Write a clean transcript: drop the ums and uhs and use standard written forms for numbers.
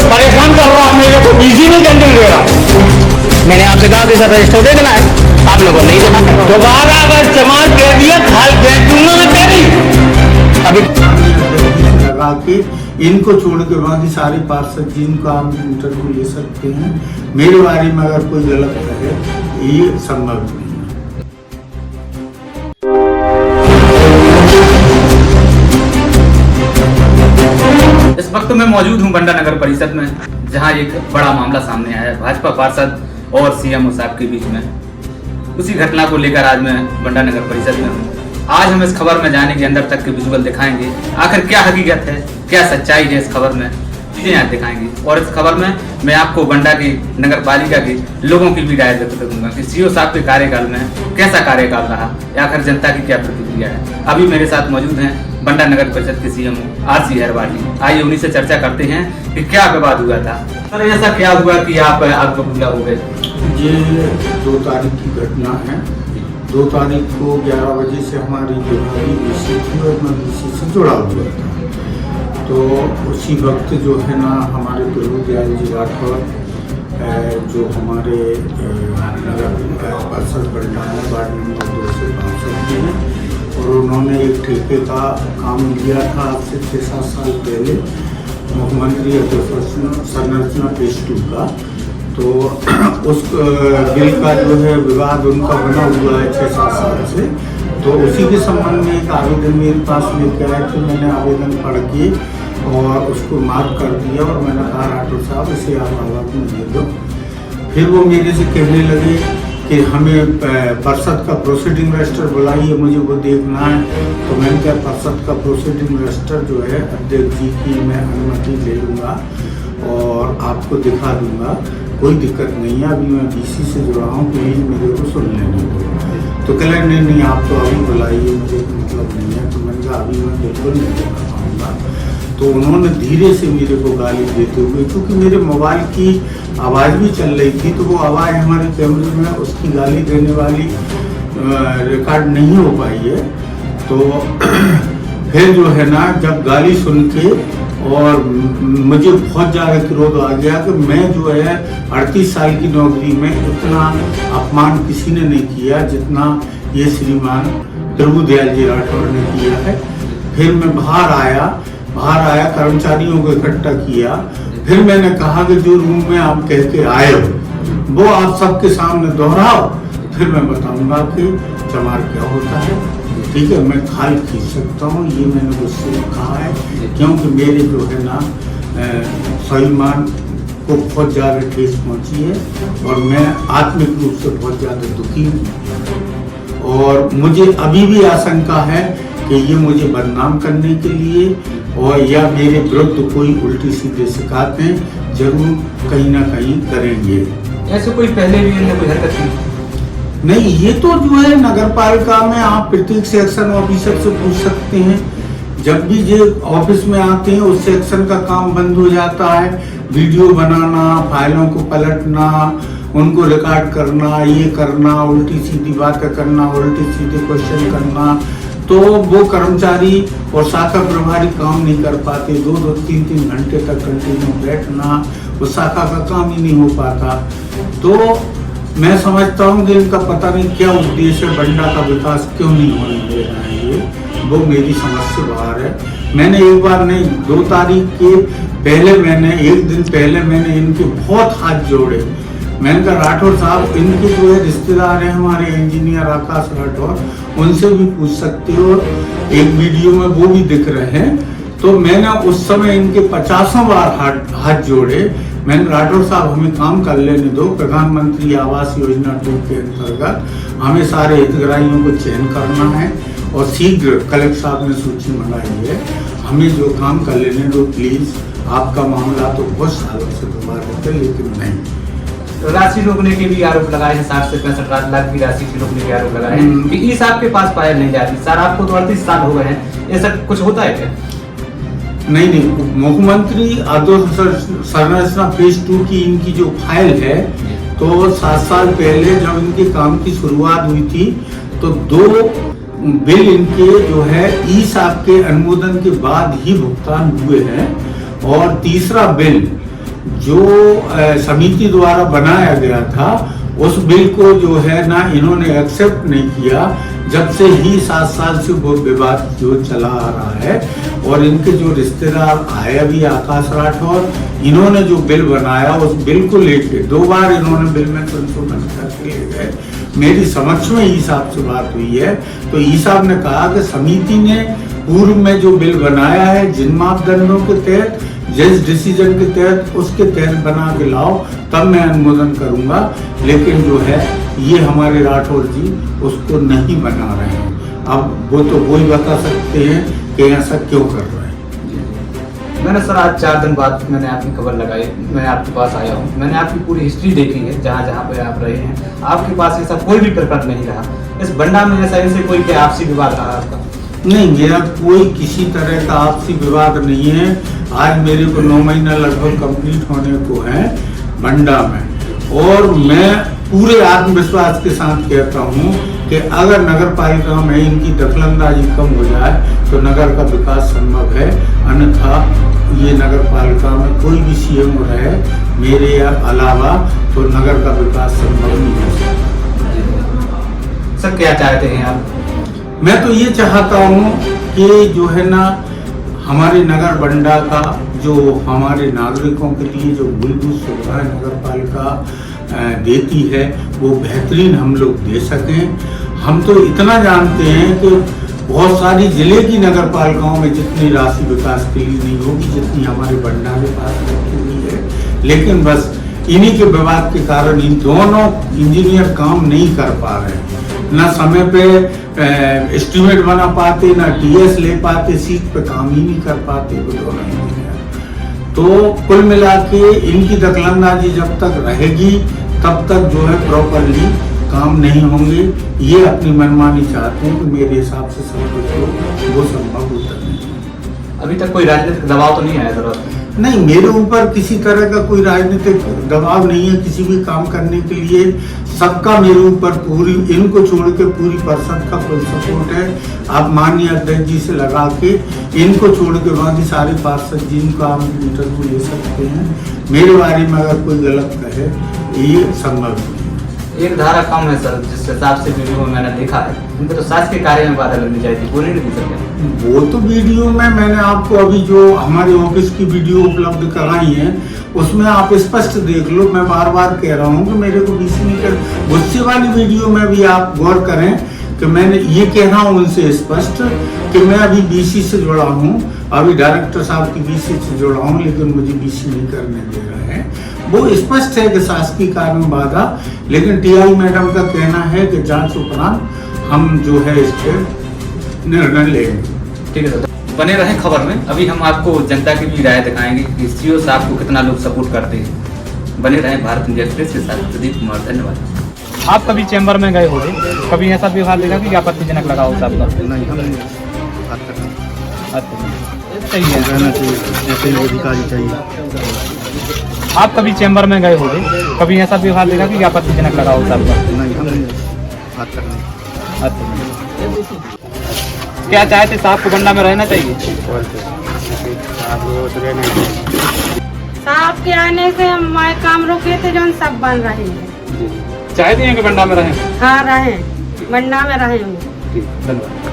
परेशान कर रहा हूँ, मेरे को बिजी नहीं करने दे रहा। मैंने आपसे कहा कि सर रजिस्टर दे देना है, आप लोगों ने नहीं देना। दोबारा अगर जमानत दे दिया खाल फेंक दूंगा मैं तेरी। अभी लगा के इनको छोड़ के बाकी सारे पार्षद जिनको आप इंटरव्यू ले सकते हैं, मेरे बारे में अगर कोई गलत है ये संभव नहीं है। इस वक्त मैं मौजूद हूं बंडा नगर परिषद में, जहां एक बड़ा मामला सामने आया है भाजपा पार्षद और सीएमओ साहब के बीच में। उसी घटना को लेकर आज मैं बंडा नगर परिषद में हूं। आज हम इस खबर में जाने के अंदर तक के विजुअल दिखाएंगे, आखिर क्या हकीकत है, क्या सच्चाई है इस खबर में, चीजें आज दिखाएंगे। और इस खबर में मैं आपको बंडा की नगर पालिका के लोगों की भी राय व्यक्त करूंगा कि सीओ साहब के कार्यकाल में कैसा कार्यकाल रहा या आखिर जनता की क्या प्रतिक्रिया है। अभी मेरे साथ मौजूद हैं बंडा नगर परिषद के सीएमओ आरसी हेरवाटी। आइए उन्हीं से चर्चा करते हैं कि क्या विवाद हुआ था। सर ऐसा क्या हुआ कि आप आग बबूला हो गए? ये 2 तारीख की घटना है। 2 तारीख को 11 बजे से हमारी जो बीसी थी और मैं बीसी से जुड़ा हुआ था। तो उसी वक्त जो है ना हमारे प्रभुदयाल जी राठौर जो हमारे नगर परिषद बंडा है वार्ड नंबर 2 से 5 हैं, और उन्होंने एक ठेके का काम लिया था आज से 6-7 साल पहले मुख्यमंत्री संरचना फेज 2 का। तो उस बिल का जो है विवाद उनका बना हुआ है 6-7 साल से। तो उसी के संबंध में एक आवेदन मेरे पास लेके आए थे। मैंने आवेदन पढ़ के और उसको मार्क कर दिया और मैंने कहा राठौर साहब इसे आप आवाज में दे दो। फिर वो मेरे से कहने लगे कि हमें परिषद का प्रोसीडिंग रजिस्टर बुलाइए, मुझे वो देखना है। तो मैंने कहा परिषद का प्रोसीडिंग रजिस्टर जो है अध्यक्ष जी की मैं अनुमति ले लूँगा और आपको दिखा दूँगा, कोई दिक्कत नहीं है। अभी मैं बीसी से जुड़ा हूँ, प्लीज मेरे को सुन लेने दो। तो कह रहे नहीं आप तो अभी बुलाइए, मुझे मतलब नहीं है। तो मैंने कहा अभी मैं बिल्कुल नहीं देना पाऊँगा। तो उन्होंने धीरे से मेरे को गाली देते हुए, क्योंकि मेरे मोबाइल की आवाज़ भी चल रही थी, तो वो आवाज़ हमारे कैमरे में उसकी गाली देने वाली रिकॉर्ड नहीं हो पाई है। तो फिर जो है ना जब गाली सुन के और मुझे बहुत ज़्यादा क्रोध आ गया कि मैं जो है 38 साल की नौकरी में इतना अपमान किसी ने नहीं किया जितना ये श्रीमान प्रभुदयाल जी राठौर ने किया है। फिर मैं बाहर आया, कर्मचारियों को इकट्ठा किया। फिर मैंने कहा कि जो रूम में आप कह के आए हो वो आप सबके सामने दोहराओ, फिर मैं बताऊंगा कि चमार क्या होता है। ठीक है, मैं खाल खींच सकता हूँ, ये मैंने उससे कहा है, क्योंकि मेरे जो है ना स्वाभिमान को बहुत ज़्यादा ठेस पहुँची है और मैं आत्मिक रूप से बहुत ज़्यादा दुखी हूँ। और मुझे अभी भी आशंका है कि ये मुझे बदनाम करने के लिए और या मेरे विरुद्ध कोई उल्टी सीधे शिकायतें जरूर कहीं ना कहीं करेंगे। ऐसे कोई पहले भी इन्होंने कोई हरकत की नहीं, ये तो जो है नगर पालिका में आप प्रत्येक सेक्शन ऑफिसर से पूछ सकते हैं। जब भी ये ऑफिस में आते हैं उस सेक्शन का काम बंद हो जाता है। वीडियो बनाना, फाइलों को पलटना, उनको रिकॉर्ड करना, ये करना, उल्टी सीधी बातें करना, उल्टी सीधे क्वेश्चन करना, तो वो कर्मचारी और शाखा प्रभारी काम नहीं कर पाते। 2-2, 3-3 घंटे तक कंटिन्यू बैठना, उस शाखा का काम ही नहीं हो पाता। तो मैं समझता हूँ कि इनका पता नहीं क्या उद्देश्य है, बंडा का विकास क्यों नहीं होने दे रहा है, ये वो मेरी समझ से बाहर है। मैंने एक बार नहीं, 2 तारीख के पहले मैंने एक दिन पहले मैंने इनके बहुत हाथ जोड़े। मैंने कहा राठौर साहब इनके जो है रिश्तेदार हैं हमारे इंजीनियर आकाश राठौर, उनसे भी पूछ सकते हो, एक वीडियो में वो भी दिख रहे हैं। तो मैंने उस समय इनके 50 बार हाथ जोड़े। मैंने राठौर साहब हमें काम कर लेने दो, प्रधानमंत्री आवास योजना 2 के अंतर्गत हमें सारे हितग्राहियों को चयन करना है और शीघ्र कलेक्टर साहब ने सूची मंगाई है, हमें जो काम कर लेने दो प्लीज। आपका मामला तो बहुत सालों से दोबारा है, लेकिन नहीं। राशि रोकने के भी आरोप लगाए हैं, 60 से 65 लाख की राशि की रोकने के आरोप लगाए हैं कि इस आपके पास फाइल नहीं जाती। सर आपको तो 38 साल हो गए हैं, ऐसा कुछ होता है क्या? नहीं, मुख्यमंत्री आदर्श संरचना फेज 2 की इनकी जो फाइल है, तो 7 साल पहले जब इनके काम की शुरुआत हुई थी तो 2 बिल इनके जो है ई-साब के अनुमोदन के बाद ही भुगतान हुए हैं, और तीसरा बिल जो समिति द्वारा बनाया गया था उस बिल को जो है ना इन्होंने एक्सेप्ट नहीं किया। जब से ही 7 साल से वो विवाद जो चला आ रहा है, और इनके जो रिश्तेदार आए अभी आकाश राठौर, इन्होंने जो बिल बनाया उस बिल को लेके 2 बार इन्होंने बिल में संशोधन करके ले गए। मेरी समझ में ई-साब से बात हुई है, तो ई-साब ने कहा कि समिति ने पूर्व में जो बिल बनाया है जिन मापदंडों के तहत, जिस डिसीजन के तहत, उसके तहत बना के लाओ, तब मैं अनुमोदन करूंगा। लेकिन जो है ये हमारे राठौर जी उसको नहीं बना रहे हैं। अब वो तो वही बता सकते हैं कि ऐसा क्यों कर रहे हैं। मैंने सर आज 4 दिन बाद मैंने आपकी खबर लगाई, मैं आपके पास आया हूँ, मैंने आपकी पूरी हिस्ट्री देखी है, जहाँ जहाँ पे आप रहे हैं आपके पास ऐसा कोई भी प्रकरण नहीं रहा। इस बंडा में ऐसा इनसे कोई क्या आपसी विवाद रहा आपका? नहीं, मेरा कोई किसी तरह का आपसी विवाद नहीं है। आज मेरे को 9 महीना लगभग कंप्लीट होने को है बंडा में, और मैं पूरे आत्मविश्वास के साथ कहता हूँ कि अगर नगर पालिका में इनकी दखलंदाजी कम हो जाए तो नगर का विकास संभव है। अन्यथा ये नगर पालिका में कोई भी सीएम रहे मेरे अलावा तो नगर का विकास संभव नहीं हो सकता। सर क्या चाहते हैं आप? मैं तो ये चाहता हूँ कि जो है ना हमारे नगर बंडा का जो हमारे नागरिकों के लिए जो मूलभूत सुविधाएं नगर पालिका देती है वो बेहतरीन हम लोग दे सकें। हम तो इतना जानते हैं कि बहुत सारी जिले की नगर पालिकाओं में जितनी राशि विकास के लिए नहीं होगी जितनी हमारे बंडा के पास रखी हुई है, लेकिन बस इन्हीं के विवाद के कारण इन दोनों इंजीनियर काम नहीं कर पा रहे, ना समय पे एस्टिमेट बना पाते, ना टीएस ले पाते, सीट पे काम ही नहीं कर पाते वो दोनों इंजीनियर। तो कुल मिला के इनकी दखलंदाजी जब तक रहेगी तब तक जो है प्रॉपरली काम नहीं होंगे। ये अपनी मनमानी चाहते हैं, तो मेरे हिसाब से सब कुछ वो संभव होता नहीं। अभी तक कोई राजनीतिक दबाव तो नहीं आया सर? नहीं, मेरे ऊपर किसी तरह का कोई राजनीतिक दबाव नहीं है किसी भी काम करने के लिए। सबका मेरे ऊपर पूरी, इनको छोड़ के पूरी परिषद का फुल सपोर्ट है। आप माननीय अध्यक्ष जी से लगा के इनको छोड़ के बाकी सारे पार्षद जिनको आप इंटरव्यू ले सकते हैं। मेरे बारे में अगर कोई गलत कहे ये संभव नहीं। एक धारा कम है सर, जिस हिसाब से वीडियो में मैंने देखा है, उनको तो शासकीय कार्य में बाधा लगनी चाहिए थी, पूरी नहीं सकते। वो तो वीडियो में मैंने आपको अभी जो हमारे ऑफिस की वीडियो उपलब्ध कराई है उसमें आप स्पष्ट देख लो। मैं बार बार कह रहा हूँ कि मेरे को बीसी नहीं कर, गुस्से वाली वीडियो में भी आप गौर करें कि मैंने ये कह रहा हूँ उनसे स्पष्ट कि मैं अभी बीसी से जुड़ा हूँ, अभी डायरेक्टर साहब की बीसी से जुड़ा हूँ, लेकिन मुझे बीसी नहीं करने दे रहे हैं। वो स्पष्ट है कि शासकीय कार्य में बाधा, लेकिन टीआई मैडम का कहना है कि जांच उपरांत हम जो है इस पर निर्णय लेंगे। ठीक है सर, बने रहें खबर में। अभी हम आपको जनता की भी राय दिखाएंगे कि सीओ साहब को कितना लोग सपोर्ट करते हैं। बने रहें भारत इंडिया एक्सप्रेस के साथ। प्रदीप कुमार, धन्यवाद। आप कभी चैम्बर में गए होंगे, कभी ऐसा व्यवहार देखा कि आपत्तिजनक लगा हो साहब का? नहीं, हम सही है, रहना चाहिए, ऐसे लोग अधिकारी चाहिए। आप कभी चैम्बर में गए होंगे, कभी ऐसा व्यवहार देखा कि आपत्तिजनक लगा हो साहब का? नहीं, हम बात करना। क्या चाहते साहब को बंडा में रहना चाहिए? साहब के आने से हमारे काम रुके थे जो सब बन रहे हैं। चाहते हैं कि बंडा में रहें? हाँ रहें, बंडा में रहें। धन्यवाद।